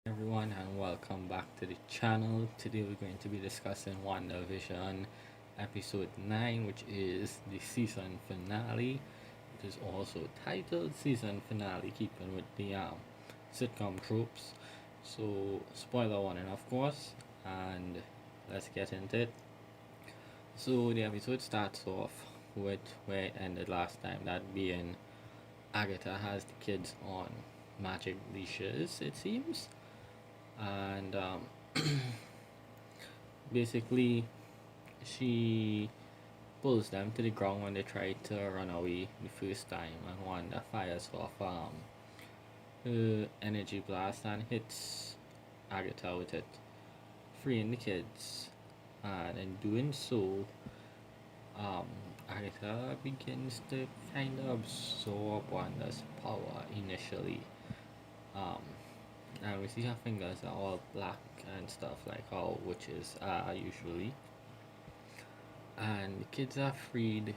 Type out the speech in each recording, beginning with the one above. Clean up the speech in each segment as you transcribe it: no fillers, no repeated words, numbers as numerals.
Everyone, and welcome back to the channel. Today we're going to be discussing WandaVision episode 9, which is the season finale. It is also titled season finale, keeping with the sitcom tropes. So, spoiler warning, of course, and let's get into it. So, the episode starts off with where it ended last time, that being Agatha has the kids on magic leashes, it seems, and basically she pulls them to the ground when they try to run away the first time, and Wanda fires off her energy blast and hits Agatha with it, freeing the kids. And in doing so, um, Agatha begins to kind of absorb Wanda's power initially. Um, and we see her fingers are all black and stuff like how witches are usually. And the kids are freed.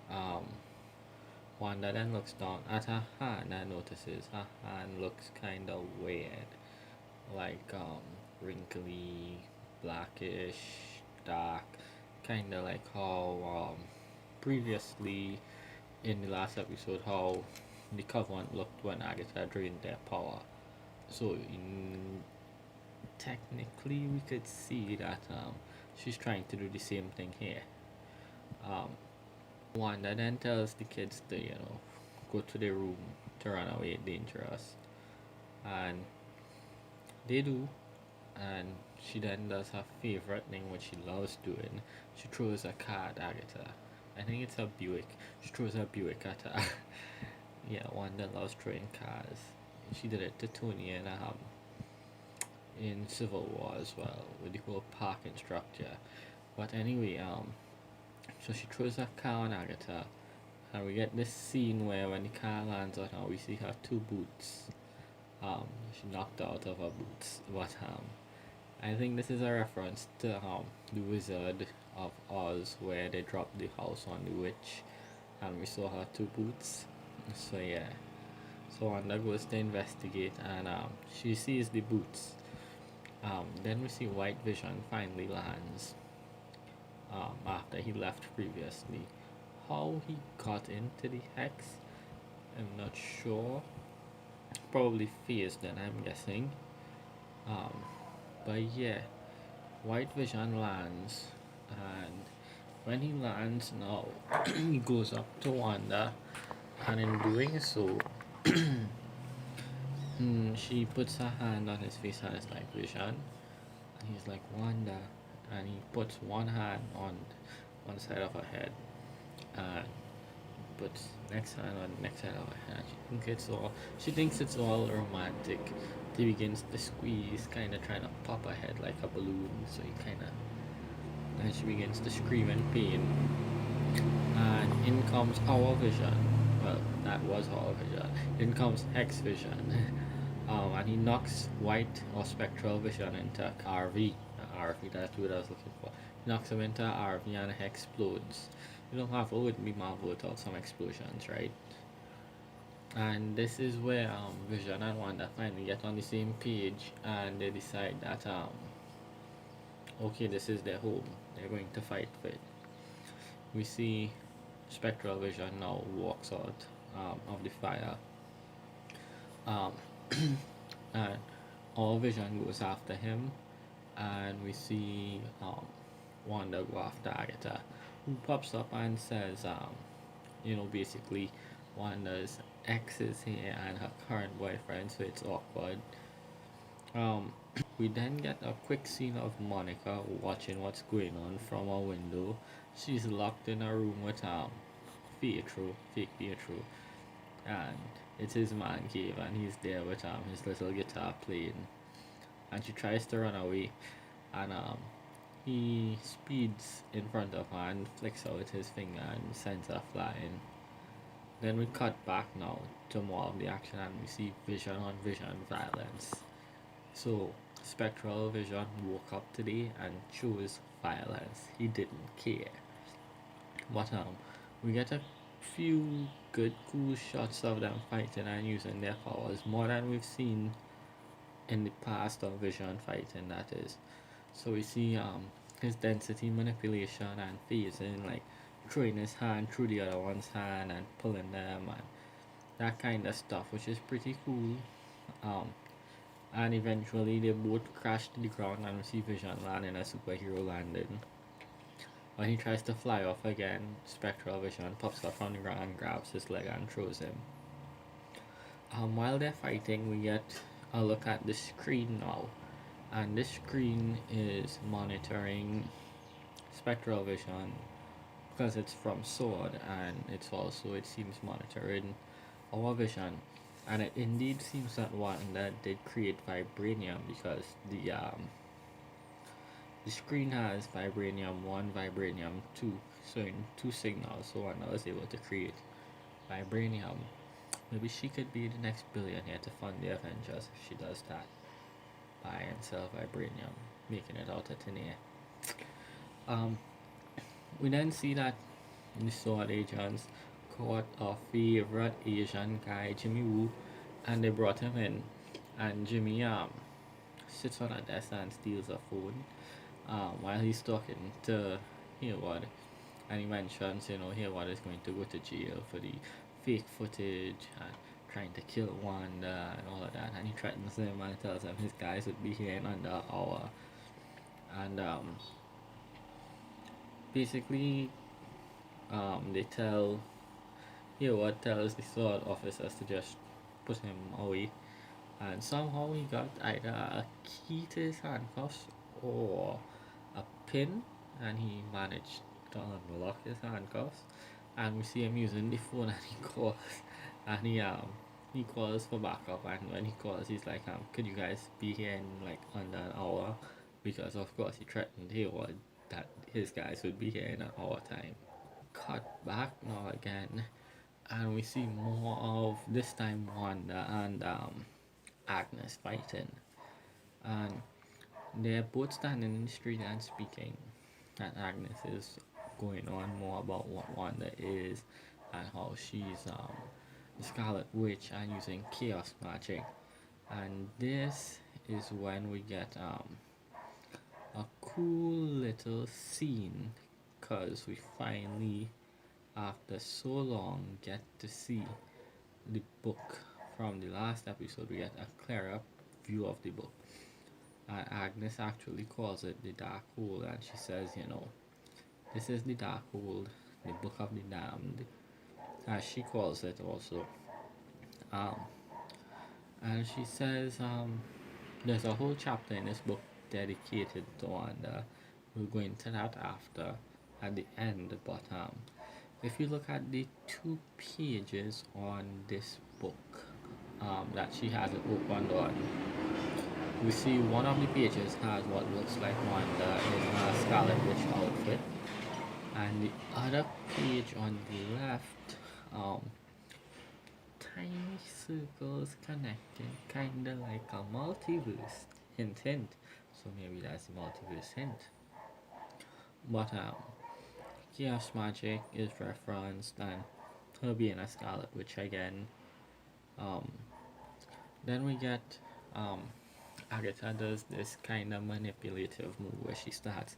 Um, Wanda then looks down at her hand and notices her hand looks kind of weird, like wrinkly, blackish, dark, kind of like how previously in the last episode how the Covenant looked when Agatha drained their power. So technically we could see that she's trying to do the same thing here. Um, Wanda then tells the kids to, go to their room to run away dangerous. And they do. And she then does her favorite thing, which she loves doing. She throws a car at Agatha. I think it's a Buick. She throws a Buick at her. Yeah, Wanda loves throwing cars. She did it to Tony and in Civil War as well with the whole parking structure. But anyway, so she throws her car on Agatha, and we get this scene where when the car lands on her, we see her two boots. She knocked out of her boots, but I think this is a reference to the Wizard of Oz, where they dropped the house on the witch, and we saw her two boots. So yeah, so Wanda goes to investigate, and she sees the boots. Then we see White Vision finally lands after he left previously. How he got into the hex, I'm not sure. Probably phased then, I'm guessing. Um, but yeah, White Vision lands, and when he lands now, he goes up to Wanda, and in doing so, she puts her hand on his face and is like, Vision. And he's like, Wanda. And he puts one hand on one side of her head and puts next hand on the next side of her hand. She thinks it's all romantic. He begins to squeeze, kinda trying to pop her head like a balloon, so and she begins to scream in pain. And in comes our vision. Well, that was our vision. In comes Hex Vision. And he knocks white or spectral vision into RV. RV, that's what I was looking for. He knocks him into RV and it explodes. You don't have to be Marvel without some explosions, right? And this is where Vision and Wanda finally get on the same page, and they decide that okay, this is their home. They're going to fight for it. We see Spectral Vision now walks out of the fire. Um, and all Vision goes after him, and we see Wanda go after Agatha, who pops up and says, basically Wanda's ex is here and her current boyfriend, so it's awkward. We then get a quick scene of Monica watching what's going on from a window. She's locked in a room with fake Pietro, and it's his man cave, and he's there with his little guitar playing, and she tries to run away, and he speeds in front of her and flicks out his finger and sends her flying. Then we cut back now to more of the action, and we see Vision on Vision violence. So Spectral Vision woke up today and chose violence. He didn't care. But we get a few good cool shots of them fighting and using their powers, more than we've seen in the past of Vision fighting, that is. So we see his density manipulation and phasing, like throwing his hand through the other one's hand and pulling them and that kind of stuff, which is pretty cool. Um, and eventually they both crash to the ground and we see Vision land in a superhero landing. When he tries to fly off again, Spectral Vision pops up from the ground and grabs his leg and throws him. While they're fighting, we get a look at the screen now, and this screen is monitoring Spectral Vision because it's from Sword, and it's also, it seems, monitoring our vision. And it indeed seems that Wanda did create vibranium because the screen has vibranium 1, vibranium 2, so in two signals, so Wanda was able to create vibranium. Maybe she could be the next billionaire to fund the Avengers if she does that. Buy and sell vibranium, making it out of thin air. Um, we then see that the Sword agents caught our favorite Asian guy, Jimmy Woo, and they brought him in. And Jimmy sits on a desk and steals a phone while he's talking to Hayward. And he mentions, Hayward is going to go to jail for the fake footage and trying to kill Wanda and all of that. And he threatens him and tells him his guys would be here in under an hour. And basically, they tell Hayward tells the Sword officers to just put him away. And somehow he got either a key to his handcuffs or a pin, and he managed to unlock his handcuffs. And we see him using the phone, and he calls, and he calls for backup. And when he calls, he's like, could you guys be here in like under an hour? Because of course he threatened Hayward that his guys would be here in an hour time. Cut back now again, and we see more of this time Wanda and Agnes fighting, and they're both standing in the street and speaking. And Agnes is going on more about what Wanda is and how she's the Scarlet Witch and using chaos magic. And this is when we get a cool little scene, because we finally, after so long, get to see the book. From the last episode, we get a clearer view of the book. Agnes actually calls it the Dark Hole, and she says, this is the Dark Hole, the Book of the Damned, as she calls it also. Um, and she says there's a whole chapter in this book dedicated to Wanda. We'll go into that after, at the end, but if you look at the 2 pages on this book that she has it opened on, we see one of the pages has what looks like Wanda in a Scarlet Witch outfit, and the other page on the left, tiny circles connecting, kinda like a multiverse. Hint, hint. So maybe that's the multiverse hint. But chaos magic is referenced, and her being a Scarlet Witch again. Um, then we get Agatha does this kind of manipulative move where she starts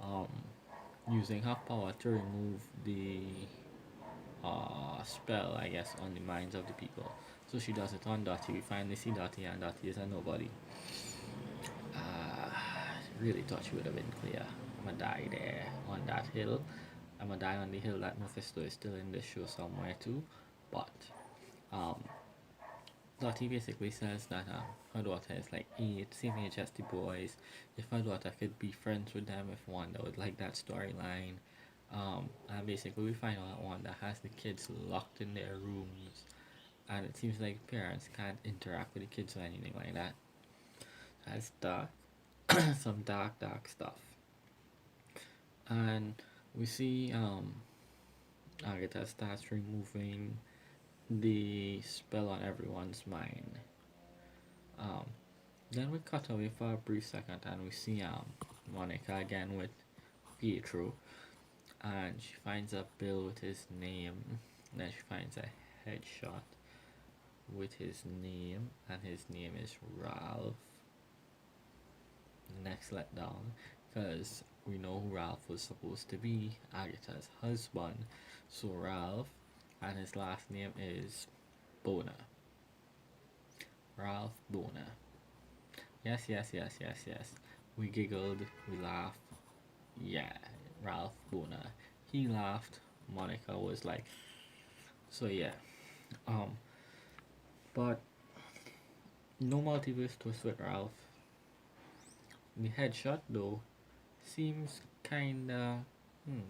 um, using her power to remove the spell, I guess, on the minds of the people. So she does it on Dottie. We finally see Dottie, and Dottie is a nobody. Really thought she would have been clear. I'ma die there on that hill. I'ma die on the hill that Mephisto is still in the show somewhere too. But Lottie basically says that her daughter is like 8, same age as the boys. If her daughter could be friends with them, if Wanda would like that storyline. And basically we find out that Wanda has the kids locked in their rooms, and it seems like parents can't interact with the kids or anything like that. That's dark. Some dark stuff. And we see Agatha starts removing the spell on everyone's mind. Then we cut away for a brief second, and we see Monica again with Pietro, and she finds a bill with his name. Then she finds a headshot with his name, and his name is Ralph. Next letdown, because we know who Ralph was supposed to be, Agatha's husband. So Ralph, and his last name is Bona. Ralph Bona. Yes, yes, yes, yes, yes. We giggled, we laughed. Yeah, Ralph Bona. He laughed. Monica was like, so yeah. Um, but no multiverse twist with Ralph. The headshot though seems kinda.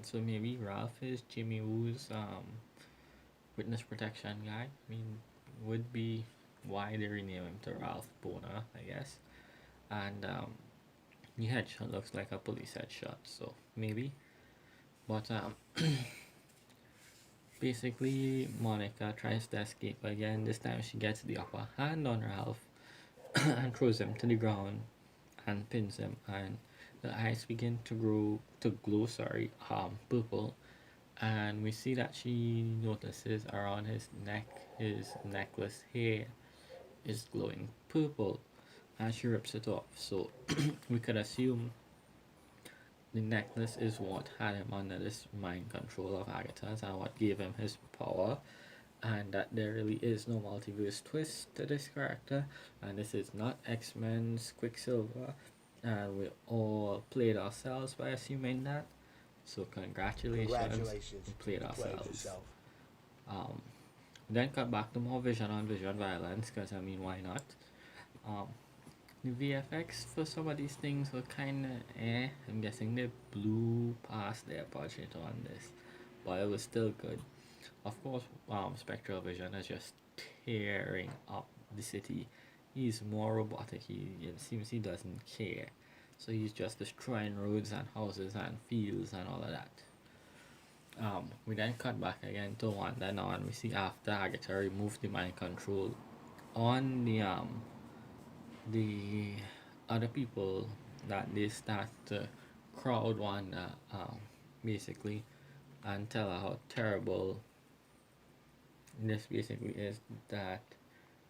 So maybe Ralph is Jimmy Woo's witness protection guy. I mean, would be why they rename him to Ralph Bona, I guess. And the headshot looks like a police headshot, so maybe. But basically, Monica tries to escape again. This time, she gets the upper hand on Ralph and throws him to the ground and pins him. And the eyes begin to glow. Sorry, purple. And we see that she notices around his neck, his necklace hair is glowing purple, and she rips it off. So we could assume the necklace is what had him under this mind control of Agatha's and what gave him his power, and that there really is no multiverse twist to this character, and this is not X-Men's Quicksilver, and we all played ourselves by assuming that. So congratulations, we played ourselves. Um, then cut back to more vision on vision violence, because I mean, why not? Um, the VFX for some of these things were kind of I'm guessing they blew past their budget on this, but it was still good. Of course, Spectral Vision is just tearing up the city. He's more robotic. It seems he doesn't care. So he's just destroying roads and houses and fields and all of that. We then cut back again to Wanda now, and we see after Agatha removed the mind control on the other people, that they start to crowd Wanda, basically, and tell her how terrible this basically is, that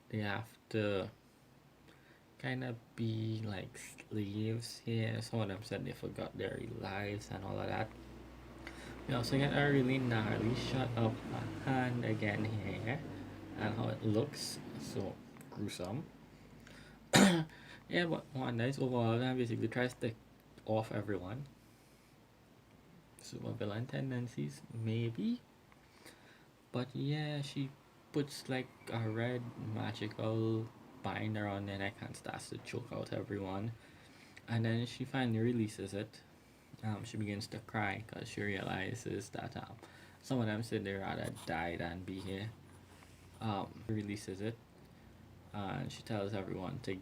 they have to kind of be like slaves here. Some of them said they forgot their lives and all of that. We also get a really gnarly shot of a hand again here, and how it looks so gruesome. Yeah, but Wanda is overall and basically tries to off everyone. Super villain tendencies, maybe. But yeah, she puts like a red magical bind around their neck and starts to choke out everyone. And then she finally releases it. She begins to cry because she realizes that some of them said they'd rather die than be here. Releases it, and she tells everyone to,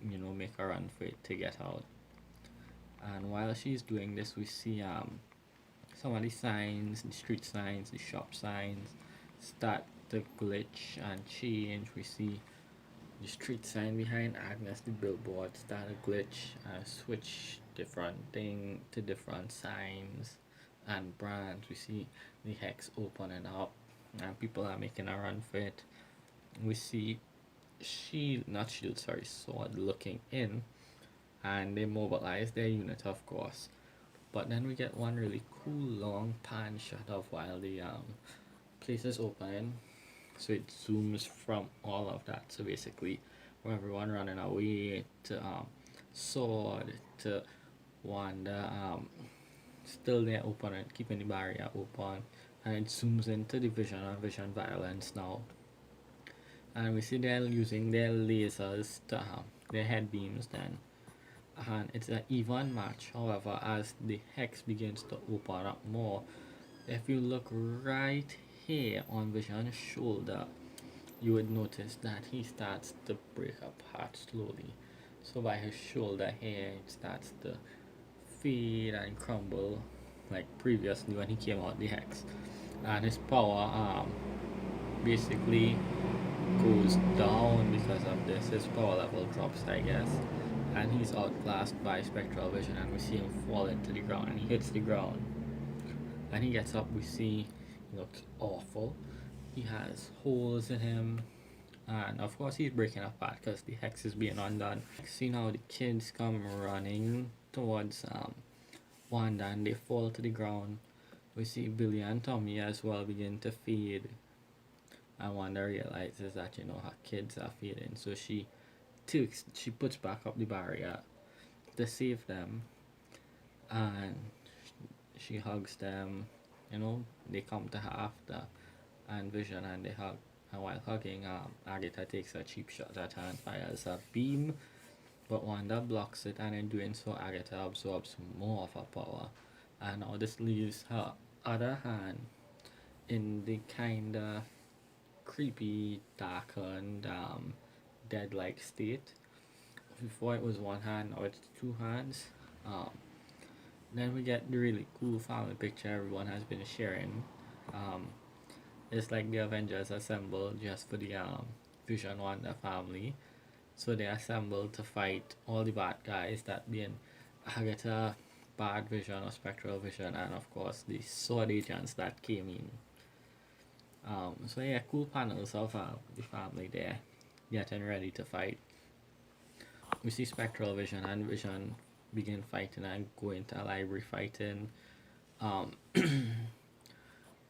make a run for it to get out. And while she's doing this, we see some of the signs, the street signs, the shop signs start to glitch and change. We see the street sign behind Agnes, the billboard, start to glitch and switch different thing to different signs and brands. We see the hex opening up and people are making a run for it. We see Sword looking in, and they mobilize their unit, of course. But then we get one really cool long pan shot of while the place is open, so it zooms from all of that. So basically, from everyone running away to Sword to Wanda, still there open and keeping the barrier open, and it zooms into the vision and vision violence now. And we see they're using their lasers to their head beams then, and it's an even match. However, as the hex begins to open up more, if you look right here on Vision's shoulder, you would notice that he starts to break apart slowly. So by his shoulder here, it starts to fade and crumble like previously when he came out the hex, and his power basically goes down because of this. His power level drops, I guess, and he's outclassed by Spectral Vision, and we see him fall into the ground, and he hits the ground, and he gets up. We see he looks awful. He has holes in him, And of course, he's breaking apart because the hex is being undone. See now the kids come running towards Wanda and they fall to the ground. We see Billy and Tommy as well begin to fade. And Wanda realizes that her kids are fading, so she puts back up the barrier to save them, and she hugs them. They come to her after, and Vision and they hug. And while hugging, Agatha takes a cheap shot at her and fires a beam, but Wanda blocks it, and in doing so, Agatha absorbs more of her power. And now this leaves her other hand in the kinda creepy, darkened, dead-like state. Before it was one hand, now it's two hands. Um, then we get the really cool family picture everyone has been sharing. Um, it's like the Avengers assembled just for the Vision Wanda family. So they assembled to fight all the bad guys, that being Agatha, Bad Vision or Spectral Vision, and of course the sword agents that came in. So yeah, cool panels of the family there getting ready to fight. We see Spectral Vision and Vision begin fighting and go into a library fighting. Um,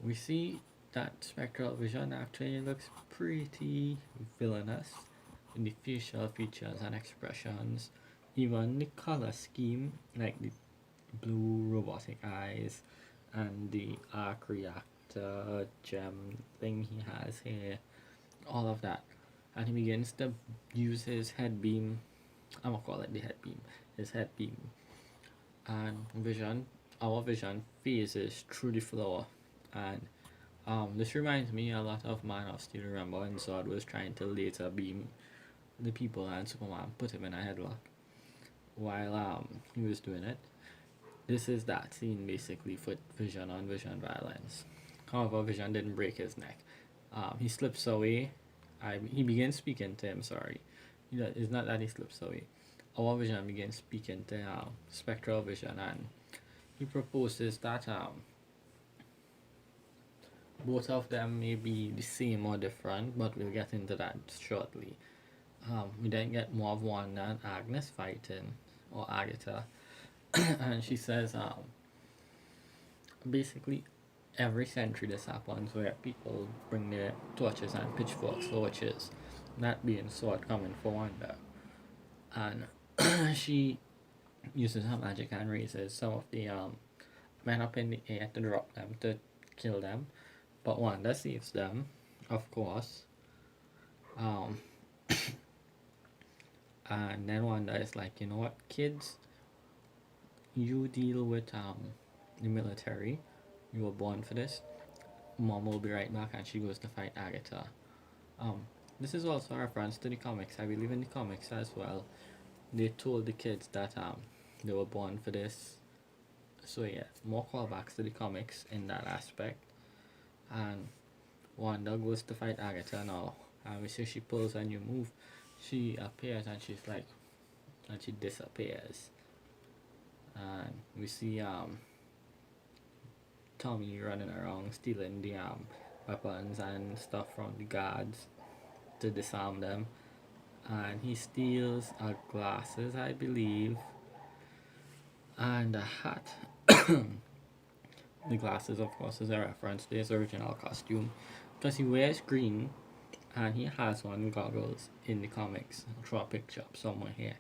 we see that Spectral Vision actually looks pretty villainous in the facial features and expressions. Even the color scheme, like the blue robotic eyes and the arc reactor gem thing he has here, all of that. And he begins to use his head beam. I'm gonna call it the head beam. His head beam. And our vision phases through the floor. And this reminds me a lot of Man of Steel. Remember when Zod was trying to laser beam the people and Superman put him in a headlock while he was doing it. This is that scene basically for Vision on Vision violence. However, Vision didn't break his neck. He slips away. He begins speaking to him, sorry. It's not that he slips away. Our Vision begins speaking to Spectral Vision, and he proposes that both of them may be the same or different, but we'll get into that shortly. We then get more of Wanda and Agnes fighting, or Agatha, and she says, basically, every century this happens where people bring their torches and pitchforks for witches, that being sword coming for Wanda. And she uses her magic and raises some of the men up in the air to drop them to kill them, but Wanda saves them, of course. And then Wanda is like, you know what, kids, you deal with the military. You were born for this. Mom will be right back, and she goes to fight Agatha. This is also a reference to the comics. I believe in the comics as well, they told the kids that they were born for this. So yeah, more callbacks to the comics in that aspect. And Wanda goes to fight Agatha now, and we see she pulls a new move. She appears and she's like, and she disappears. And we see Tommy running around stealing the weapons and stuff from the guards to disarm them. And he steals glasses, I believe, and a hat. The glasses, of course, is a reference to his original costume because he wears green and he has one goggles in the comics. I'll draw a picture up somewhere here.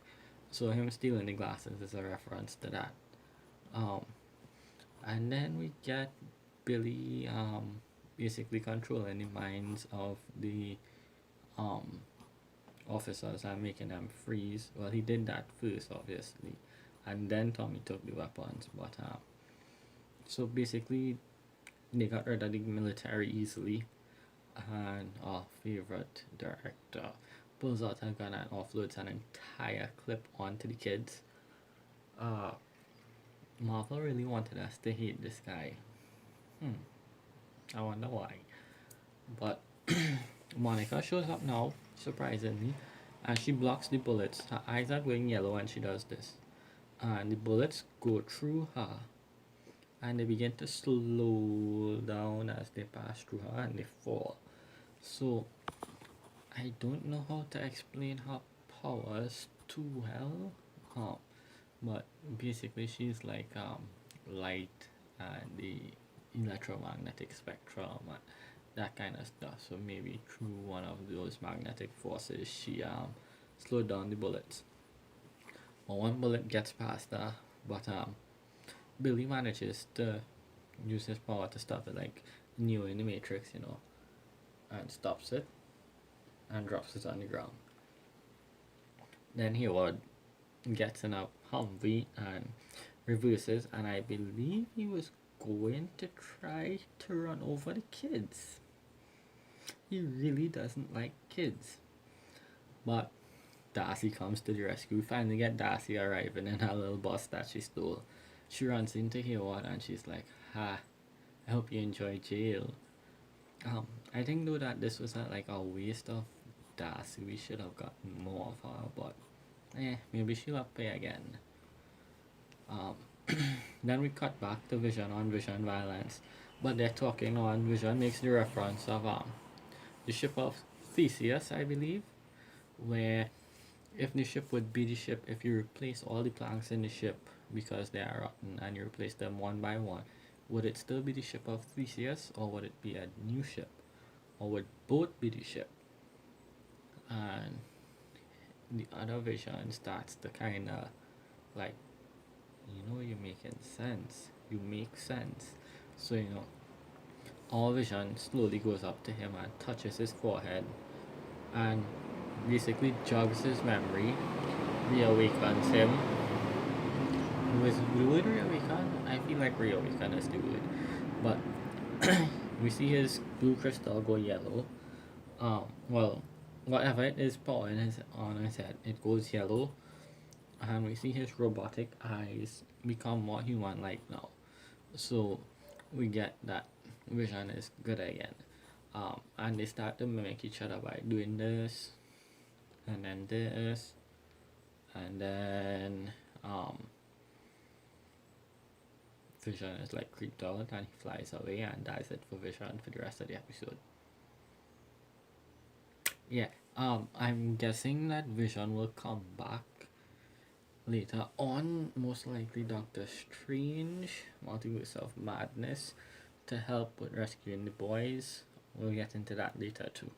So him stealing the glasses is a reference to that. And then we get Billy basically controlling the minds of the officers and making them freeze. Well, he did that first, obviously, and then Tommy took the weapons. But so basically, they got rid of the military easily, and our favorite director pulls out a gun and offloads an entire clip onto the kids. Marvel really wanted us to hate this guy. I wonder why. But Monica shows up now, surprisingly, and she blocks the bullets. Her eyes are going yellow when she does this. And the bullets go through her, and they begin to slow down as they pass through her and they fall. So I don't know how to explain her powers too well, um, but basically she's like light and the electromagnetic spectrum and that kind of stuff. So maybe through one of those magnetic forces, she slowed down the bullets. Well, one bullet gets past her, but Billy manages to use his power to stop it, like Neo in the Matrix, and stops it and drops it on the ground. Then he would gets in a Humvee and reverses, and I believe he was going to try to run over the kids. He really doesn't like kids. But Darcy comes to the rescue. We finally get Darcy arriving in her little bus that she stole. She runs into Hayward and she's like, "Ha, I hope you enjoy jail." I think though that this was like a waste of Darcy. We should have gotten more of her, but maybe she'll appear again. Um, then we cut back to Vision on Vision violence, but they're talking on Vision makes the reference of the ship of Theseus, I believe, where if the ship would be the ship, if you replace all the planks in the ship because they are rotten and you replace them one by one, would it still be the ship of Theseus or would it be a new ship? Or would both be the ship? And the other vision starts to kind of like, you're making sense. You make sense. So, our vision slowly goes up to him and touches his forehead and basically jogs his memory, reawakens him. Was the word reawaken? I feel like reawaken is the word. But we see his blue crystal go yellow. Well, whatever it is pouring on his head, it goes yellow. And we see his robotic eyes become more human like now. So we get that Vision is good again. And they start to mimic each other by doing this and then this and then Vision is like creeped out and he flies away, and that's it for Vision for the rest of the episode. Yeah, I'm guessing that Vision will come back later on, most likely Doctor Strange, Multiverse of Madness, to help with rescuing the boys. We'll get into that later too.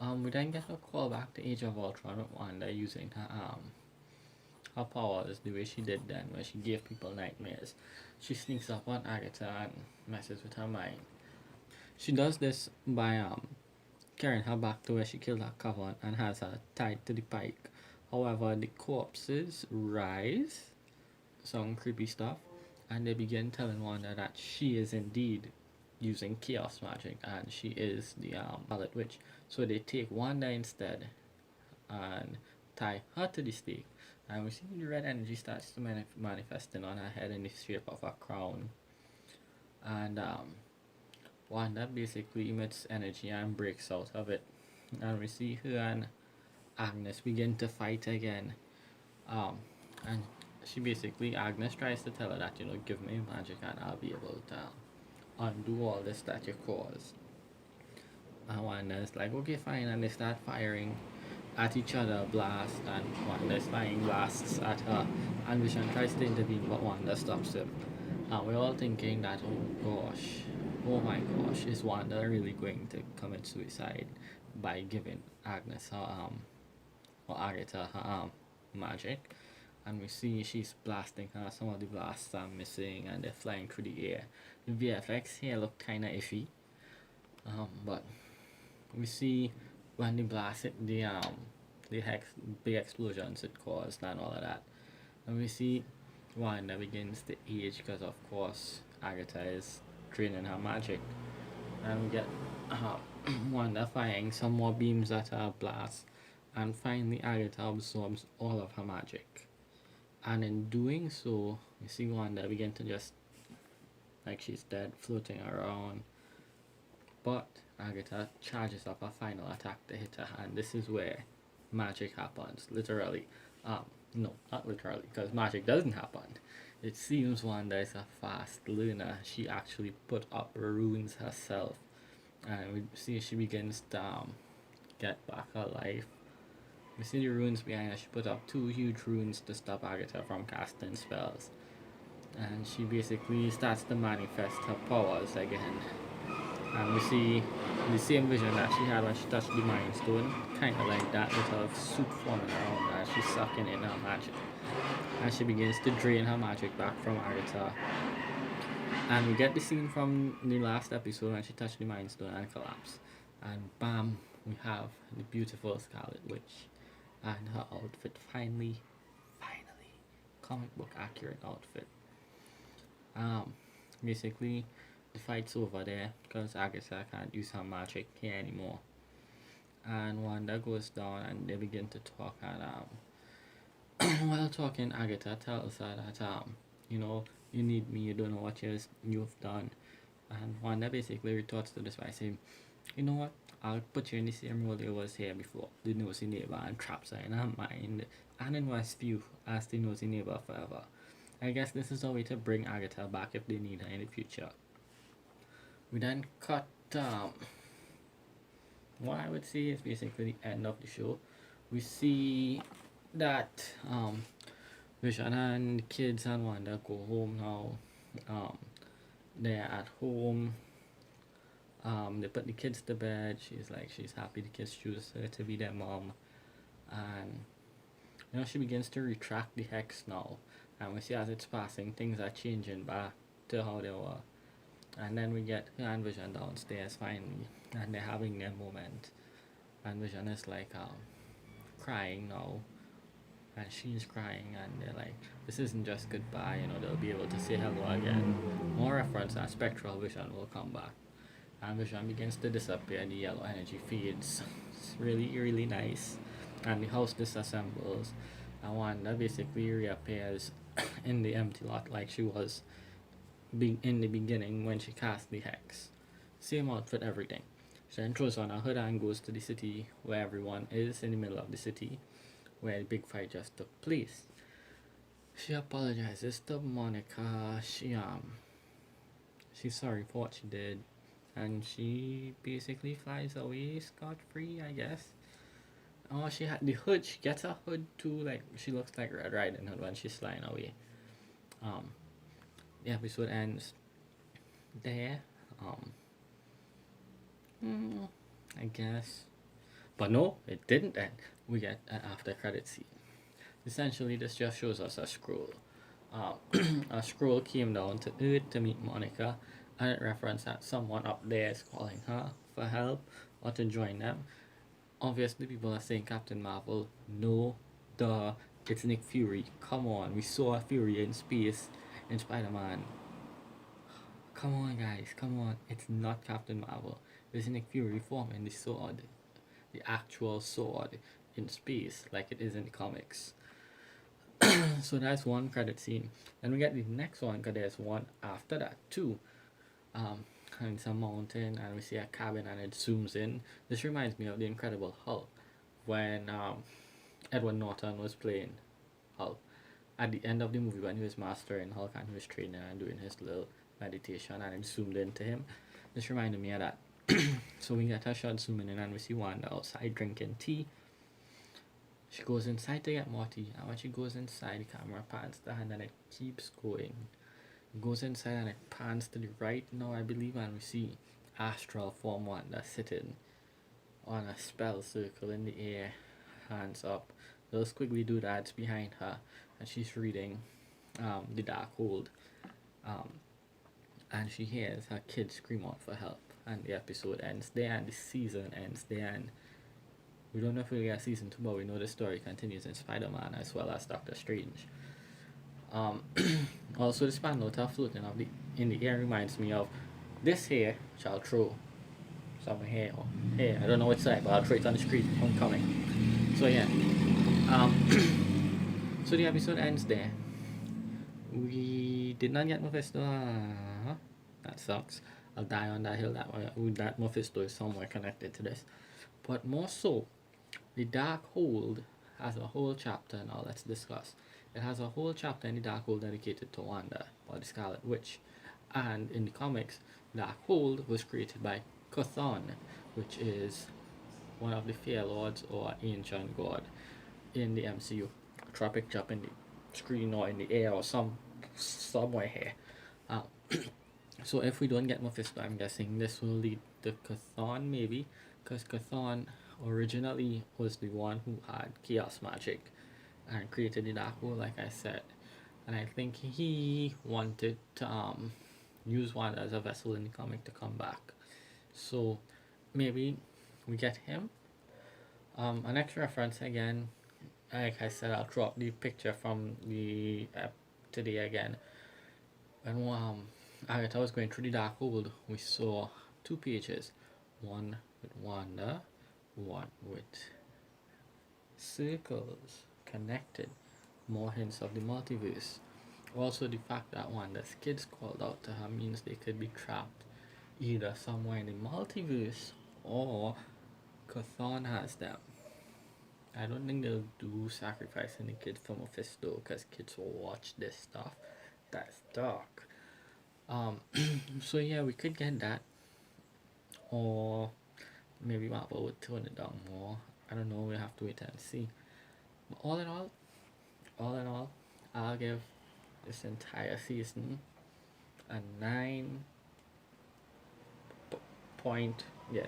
We then get a call back to Age of Ultron with Wanda using her powers the way she did then, where she gave people nightmares. She sneaks up on Agatha and messes with her mind. She does this by carrying her back to where she killed her cousin and has her tied to the pike. However, the corpses rise, some creepy stuff, and they begin telling Wanda that she is indeed using chaos magic and she is the Scarlet Witch. So they take Wanda instead and tie her to the stake. And we see the red energy starts to manifesting on her head in the shape of a crown. And Wanda basically emits energy and breaks out of it. And we see her and Agnes begin to fight again. And she basically, Agnes tries to tell her that, give me magic and I'll be able to undo all this that you caused. And Wanda's like, okay, fine. And they start firing at each other, blast, and Wanda's firing blasts at her. And Vision tries to intervene, but Wanda stops him. And we're all thinking that, oh my gosh, is Wanda really going to commit suicide by giving Agnes her or Agatha her magic? And we see she's blasting her. Some of the blasts are missing and they're flying through the air. The VFX here look kind of iffy, but we see when the blast hit the big explosions it caused and all of that, and we see Wanda begins to age because of course Agatha is draining her magic, and we get Wanda firing some more beams at her blast, and finally Agatha absorbs all of her magic. And in doing so, you see Wanda begin to just, like she's dead, floating around. But Agatha charges up a final attack to hit her, and this is where magic happens, literally. No, not literally, because magic doesn't happen. It seems Wanda is a fast learner. She actually put up runes herself. And we see she begins to get back her life. We see the runes behind her. She put up two huge runes to stop Agatha from casting spells. And she basically starts to manifest her powers again. And we see the same vision that she had when she touched the Mind Stone, kind of like that, with her soup forming around her. She's sucking in her magic. And she begins to drain her magic back from Agatha. And we get the scene from the last episode when she touched the Mind Stone and collapsed. And bam, we have the beautiful Scarlet Witch and her outfit finally, comic book accurate outfit. Um, Basically, the fight's over there because Agatha can't use her magic here anymore. And Wanda goes down and they begin to talk. And while talking, Agatha tells her that you know, you need me. You don't know what you've done. And Wanda basically retorts to this by saying, you know what? I'll put you in the same role you was here before, the nosy neighbor, and traps her in her mind and in Westview as the nosy neighbor forever. I guess this is a way to bring Agatha back if they need her in the future. We then cut what I would say is basically the end of the show. We see that Vision and the kids and Wanda go home now. They're at home. They put the kids to bed. She's happy the kids choose her to be their mom. And she begins to retract the hex now. And we see as it's passing, things are changing back to how they were. And then we get her and Vision downstairs finally, and they're having their moment. And Vision is like crying now, and she's crying, and they're like, this isn't just goodbye, they'll be able to say hello again. More reference that spectral Vision will come back. And Vision begins to disappear, and the yellow energy fades. It's really, really nice. And the house disassembles, and Wanda basically reappears in the empty lot like she was in the beginning when she cast the hex. Same outfit, everything. She then throws on a hood and goes to the city where everyone is, in the middle of the city where the big fight just took place. She apologizes to Monica. She's sorry for what she did, and she basically flies away scot-free, I guess. Oh, she had the hood. She gets a hood too. Like, she looks like Red Riding Hood when she's flying away. The episode ends there. I guess, but no, it didn't end. We get an after credit scene. Essentially, this just shows us a scroll. A scroll came down to Earth to meet Monica, and it referenced that someone up there is calling her for help or to join them. Obviously, people are saying Captain Marvel. No, duh, it's Nick Fury. Come on, we saw Fury in space in Spider-Man. Come on, guys, come on. It's not Captain Marvel. It's Nick Fury forming the sword, the actual sword, in space, like it is in the comics. So that's one credit scene. Then we get the next one, because there's one after that too. And it's a mountain, and we see a cabin, and it zooms in. This reminds me of the Incredible Hulk, when Edward Norton was playing Hulk. At the end of the movie, when he was mastering Hulk and he was training and doing his little meditation, and it zoomed into him. This reminded me of that. So we get a shot zooming in, and we see Wanda outside drinking tea. She goes inside to get more tea, and when she goes inside, the camera pans to her, and then it keeps going. It goes inside and it pans to the right now, I believe, and we see astral form Wanda sitting on a spell circle in the air, hands up. Those squiggly doodads behind her, and she's reading the Darkhold. And she hears her kids scream out for help, and the episode ends there, and the season ends there. And we don't know if we'll get season 2, but we know the story continues in Spider-Man as well as Doctor Strange. Also, the Spanlota floating in the air reminds me of this here, which I'll throw somewhere here or here. I don't know which side, but I'll throw it on the screen. Homecoming. So yeah. So the episode ends there. We did not get Mephisto. That sucks. I'll die on that hill. That Mephisto is somewhere connected to this. But more so, the Darkhold has a whole chapter now. Let's discuss. It has a whole chapter in the Darkhold dedicated to Wanda, or the Scarlet Witch. And in the comics, Darkhold was created by Chthon, which is one of the Fear Lords or ancient god in the MCU. Drop a picture up in the screen or in the air or somewhere here. Um, so if we don't get Mephisto, I'm guessing this will lead to Chthon maybe, because Chthon originally was the one who had chaos magic and created the Dark World, like I said. And I think he wanted to use Wanda as a vessel in the comic to come back. So maybe we get him. An extra reference again, like I said, I'll drop the picture from the today again. When Agatha was going through the Dark World, we saw two pages, one with Wanda, one with circles connected, more hints of the multiverse. Also, the fact that Wanda's kids called out to her means they could be trapped either somewhere in the multiverse or Chthon has them. I don't think they'll do sacrificing the kids for Mephisto because kids will watch this stuff. That's dark. So yeah, we could get that, or maybe Marvel would tone it down more. I don't know. We have to wait and see. But all in all, I'll give this entire season a 9 point, yeah,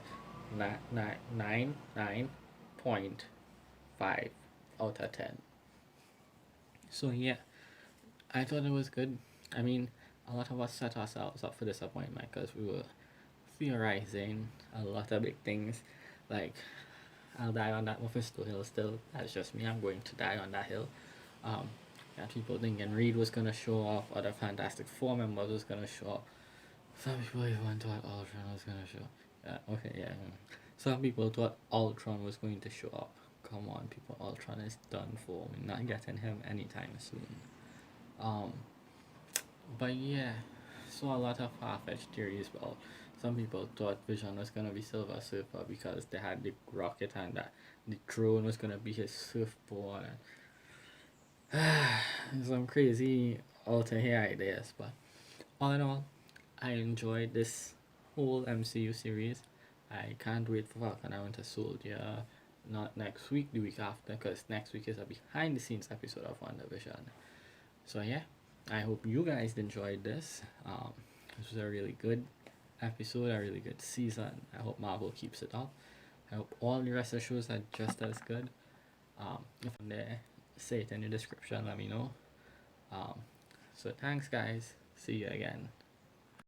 9.5 out of 10. So yeah, I thought it was good. I mean, a lot of us set ourselves up for disappointment because we were theorizing a lot of big things, like I'll die on that Mephisto hill still. That's just me. I'm going to die on that hill. Um, yeah, people thinking Reed was gonna show up, other Fantastic Four members was gonna show up. Some people even thought Ultron was gonna show up. Yeah, okay, yeah. Some people thought Ultron was going to show up. Come on, people, Ultron is done for. We're not getting him anytime soon. Um, but yeah, so a lot of far-fetched theories. Well, some people thought Vision was gonna be Silver Surfer because they had the rocket and that the drone was gonna be his surfboard. And some crazy alter here ideas, but all in all, I enjoyed this whole MCU series. I can't wait for Falcon and Winter Soldier. Not next week, the week after, because next week is a behind the scenes episode of WandaVision. So yeah, I hope you guys enjoyed this. This was a really good episode, a really good season. I hope Marvel keeps it up. I hope all the rest of the shows are just as good. If I'm there, say it in the description, let me know. So thanks guys. See you again.